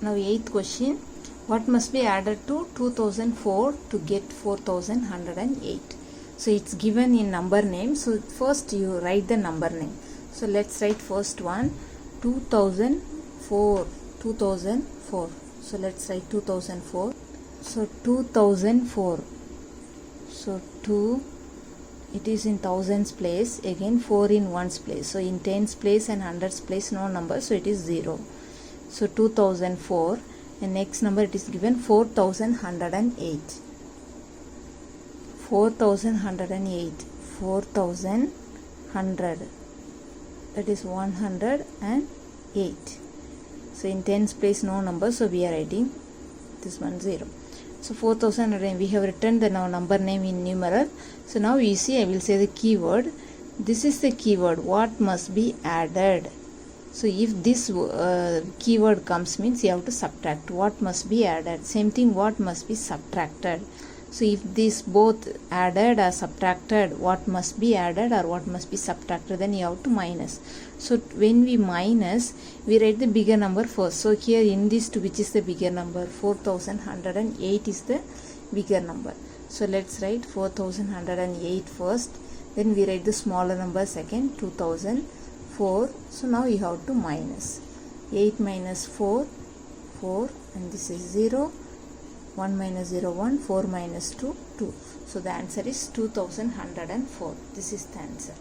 Now 8th question. What must be added to 2004 to get 4108? So it's given in number name. So first you write the number name. So let's write first one 2004. 2004. So let's write 2004. So 2004. So 2, it is in thousands place, again 4 in ones place. So in tens place and hundreds place no number, so it is 0. So 2004, and next number it is given 4108. 4108. 4100. That is 108. So in tens place no number, so we are writing this one 0. So 4000, we have written the now number name in numeral. So now you see, I will say the keyword. This is the keyword. What must be added? So if this keyword comes, means you have to subtract. What must be added? Same thing, what must be subtracted? So if this both added or subtracted, what must be added or what must be subtracted, then you have to minus. So when we minus, we write the bigger number first. So here in this two, which is the bigger number? 4108 is the bigger number. So let's write 4108 first. Then we write the smaller number second, 2004. So now you have to minus. 8 minus 4, 4, and this is 0. 1 minus 0, 1, 4 minus 2, 2. So the answer is 2104. This is the answer.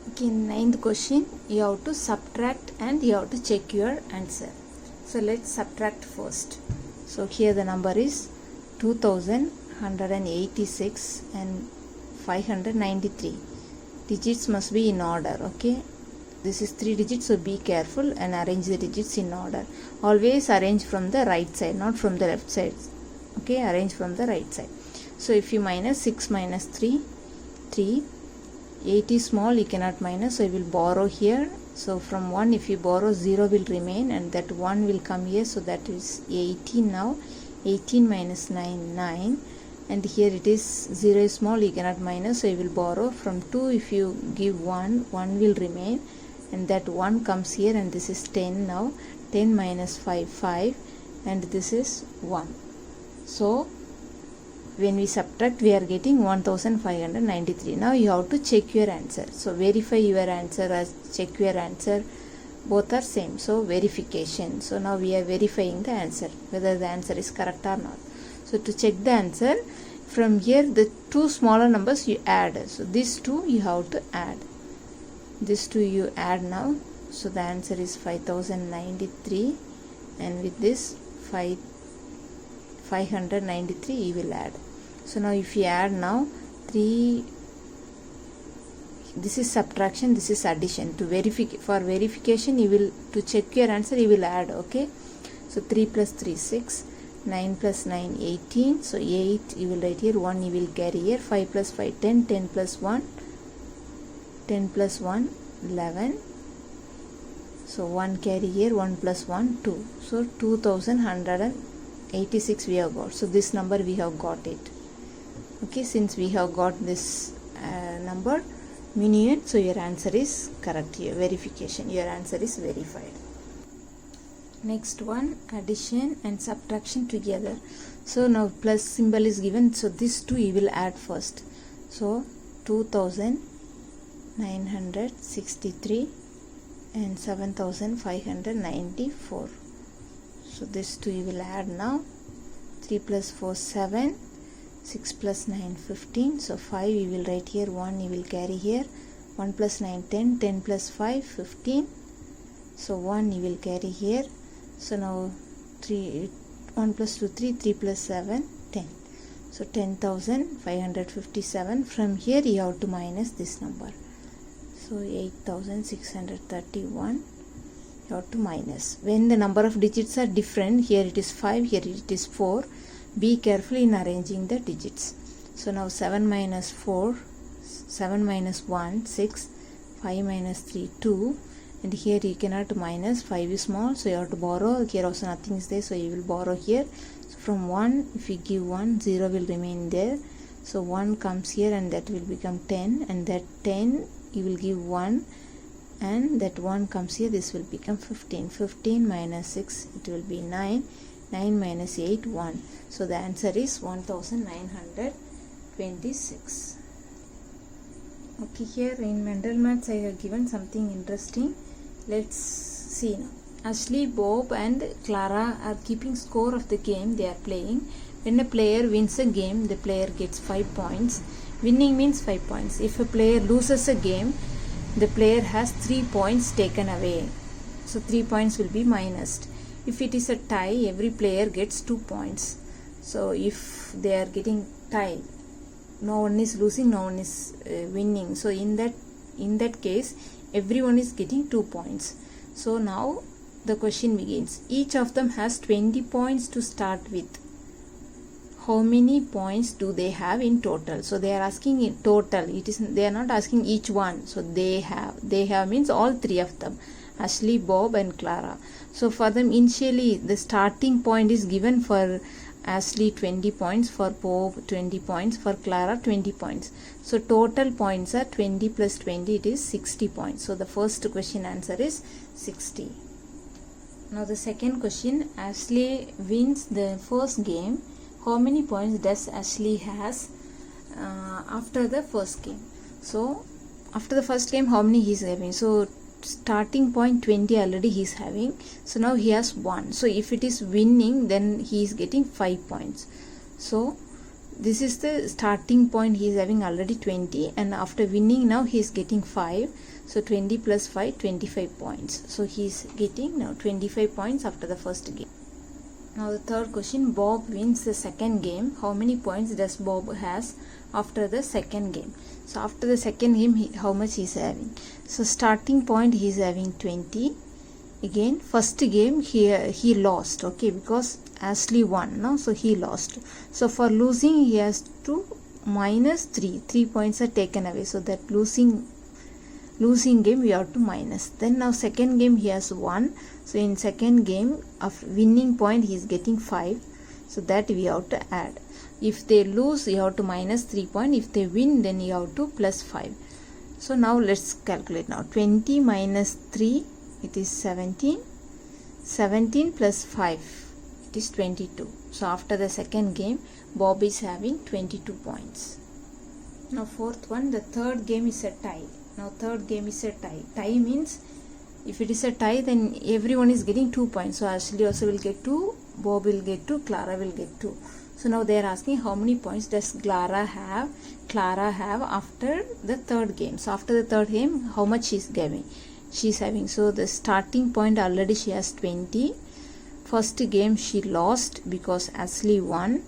Okay, 9th question, you have to subtract and you have to check your answer. So let's subtract first. So here the number is 2186 and 593. Digits must be in order, okay. This is 3 digits, so be careful and arrange the digits in order. Always arrange from the right side, not from the left side. Okay, arrange from the right side. So if you minus 6 minus 3, 3. 8 is small, you cannot minus, so you will borrow here. So from 1, if you borrow, 0 will remain and that 1 will come here. So that is 18 now. 18 minus 9, 9. And here it is 0 is small, you cannot minus, so you will borrow. From 2, if you give 1, 1 will remain. And that 1 comes here, and this is 10 now. 10 minus 5, 5, and this is 1. So when we subtract, we are getting 1593. Now you have to check your answer. So verify your answer or check your answer. Both are same. So verification. So now we are verifying the answer, whether the answer is correct or not. So to check the answer, from here the two smaller numbers you add. So these two you have to add. This 2 you add now. So the answer is 5093, and with this 593 you will add. So now if you add now 3, this is subtraction, this is addition. For verification, you will, to check your answer, you will add, okay. So 3 plus 3 6, 9 plus 9 18. So 8 you will write here, 1 you will carry here, 5 plus 5 10, 10 plus 1 10 plus 1 11. So 1 carry here, 1 plus 1 2. So 2186 we have got. So this number we have got it. Okay, since we have got this number, meaning so your answer is correct here. Verification, your answer is verified. Next one, addition and subtraction together. So now plus symbol is given, so this 2 you will add first. So 2963 and 7594. So this 2 you will add now. 3 plus 4 7, 6 plus 9 15. So 5 you will write here, 1 you will carry here, 1 plus 9 10, 10 plus 5 15. So 1 you will carry here. So now 1 plus 2 3, 3 plus 7 10. So 10,557. From here you have to minus this number. So 8,631 you have to minus. When the number of digits are different, here it is 5, here it is 4. Be careful in arranging the digits. So now 7 minus 4, 7 minus 1 6, 5 minus 3 2. And here you cannot minus, 5 is small, so you have to borrow. Here also nothing is there, so you will borrow here. So from 1, if you give 1, 0 will remain there. So 1 comes here and that will become 10, and that 10 you will give 1 and that 1 comes here, this will become 15. 15 minus 6, it will be 9. 9 minus 8, 1. So the answer is 1926. Okay, here in mental maths I have given something interesting. Let's see now. Ashley, Bob and Clara are keeping score of the game they are playing. When a player wins a game, the player gets 5 points. Winning means 5 points. If a player loses a game, the player has 3 points taken away. So 3 points will be minused. If it is a tie, every player gets 2 points. So if they are getting tie, no one is losing, no one is winning. So in that case, everyone is getting 2 points. So now the question begins. Each of them has 20 points to start with. How many points do they have in total? So they are asking in total. They are not asking each one. So they have means all 3 of them. Ashley, Bob and Clara. So for them initially the starting point is given for Ashley 20 points, for Bob 20 points, for Clara 20 points. So total points are 20 plus 20, it is 60 points. So the first question answer is 60. Now the second question, Ashley wins the first game. How many points does Ashley has after the first game? So after the first game, how many he is having? So starting point 20 already he is having. So now he has 1. So if it is winning, then he is getting 5 points. So this is the starting point, he is having already 20, and after winning now he is getting 5. So 20 plus 5, 25 points. So he is getting now 25 points after the first game. Now the third question, Bob wins the second game. How many points does Bob has after the second game? So after the second game, how much he is having? So starting point he is having 20. Again, first game he lost, okay, because Ashley won, no? So he lost. So for losing he has to minus 3. 3 points are taken away. So that losing game we have to minus. Then now second game he has 1. So in second game of winning point he is getting 5. So that we have to add. If they lose, you have to minus 3 points. If they win, then you have to plus 5. So now let's calculate now. 20 minus 3, it is 17. 17 plus 5, it is 22. So after the second game, Bob is having 22 points. Now fourth one, the third game is a tie. Now third game is a tie. Tie means if it is a tie, then everyone is getting 2 points. So Ashley also will get 2, Bob will get 2, Clara will get 2. So now they are asking how many points does Clara have after the third game. So after the third game, how much she is having. So the starting point already she has 20. First game she lost because Ashley won.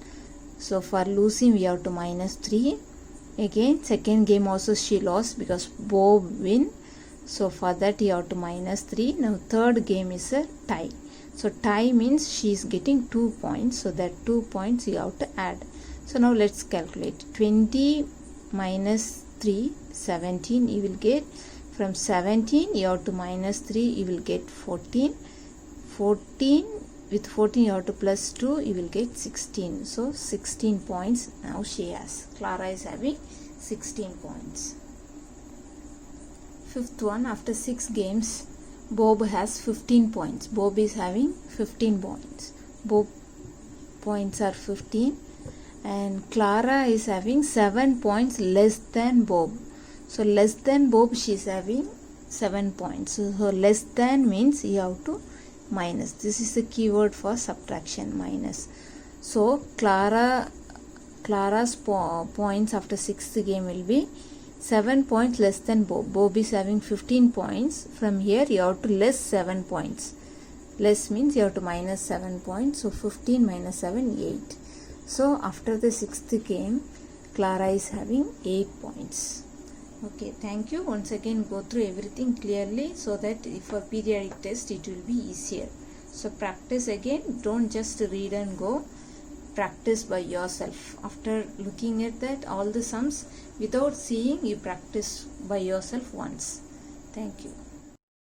So for losing we have to minus 3. Again second game also she lost because Bob win. So for that you have to minus 3. Now third game is a tie. So tie means she is getting 2 points. So that 2 points you have to add. So now let's calculate. 20 minus 3, 17 you will get. From 17 you have to minus 3, you will get 14. 14 with 14 you have to plus 2, you will get 16. So 16 points now she has. Clara is having 16 points. Fifth one, after 6 games, Bob has 15 points. Bob is having 15 points. Bob points are 15. And Clara is having 7 points less than Bob. So less than Bob she is having 7 points. So less than means you have to minus. This is the keyword for subtraction, minus. So Clara's points after 6th game will be 7 points less than Bob. Bob is having 15 points. From here you have to less 7 points. Less means you have to minus 7 points. So 15 minus 7, 8. So after the 6th game, Clara is having 8 points. Okay, thank you. Once again go through everything clearly so that for periodic test it will be easier. So practice again. Don't just read and go. Practice by yourself. After looking at that all the sums, without seeing, you practice by yourself once. Thank you.